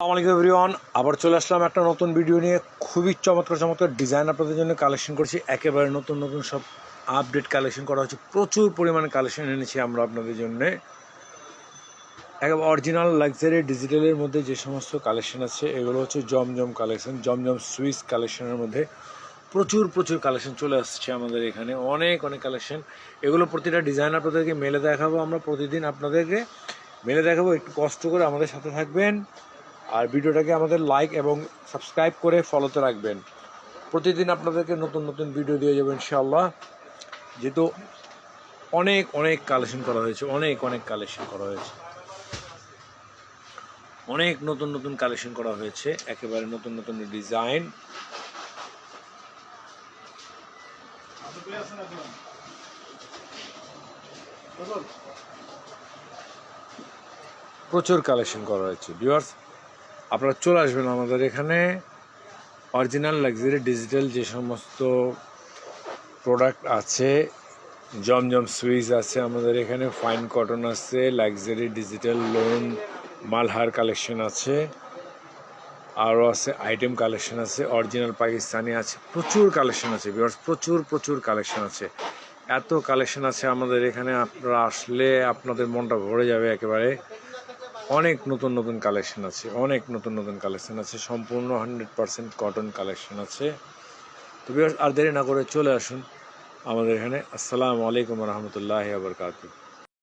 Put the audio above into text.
আসসালামু আলাইকুম এভরিওয়ান, আবার চলে আসলাম একটা নতুন ভিডিও নিয়ে। খুবই চমৎকার ডিজাইন আপনাদের জন্য কালেকশন করছি। একেবারে নতুন সব আপডেট কালেকশন করা হচ্ছে। প্রচুর পরিমাণে কালেকশন এনেছি আমরা আপনাদের জন্য। একেবারে অরিজিনাল লাক্সারি ডিজিটালের মধ্যে যে সমস্ত কালেকশন আছে এগুলো হচ্ছে জমজম কালেকশন, জমজম সুইস কালেকশনের মধ্যে প্রচুর কালেকশন চলে আসছে আমাদের এখানে। অনেক কালেকশন। এগুলো প্রতিটা ডিজাইন আপনাদেরকে মেলে দেখাবো, আমরা প্রতিদিন আপনাদেরকে মেলে দেখাবো। একটু কষ্ট করে আমাদের সাথে থাকবেন আর ভিডিওটাকে আমাদের লাইক এবং সাবস্ক্রাইব করে ফলোতে রাখবেন। প্রতিদিন আপনাদেরকে নতুন ভিডিও দিয়ে যাবো ইনশাআল্লাহ। যেহেতু অনেক কালেকশন করা হয়েছে, অনেক কালেকশন করা হয়েছে, অনেক নতুন কালেকশন করা হয়েছে। একেবারে নতুন ডিজাইন। প্রচুর কালেকশন করা হয়েছে। ভিউয়ার্স, আপনারা চলে আসবেন আমাদের এখানে। অরিজিনাল লাক্সারি ডিজিটাল যে সমস্ত প্রোডাক্ট আছে, জমজম সুইচ আছে আমাদের এখানে, ফাইন কটন আছে, luxury digital loan Malhar collection আছে, আরও আছে আইটেম কালেকশন আছে, অরিজিনাল পাকিস্তানি আছে। প্রচুর কালেকশন আছে ভিউয়ার্স, প্রচুর কালেকশন আছে। এত কালেকশন আছে আমাদের এখানে, আপনারা আসলে আপনাদের মনটা ভরে যাবে একেবারে। অনেক নতুন কালেকশন আছে, অনেক নতুন কালেকশন আছে। সম্পূর্ণ 100% কটন কালেকশন আছে। তো ভিউয়ার্স, আর দেরি না করে চলে আসুন আমাদের এখানে। আসসালামু আলাইকুম রহমতুল্লাহি ওয়া বারাকাতুহু।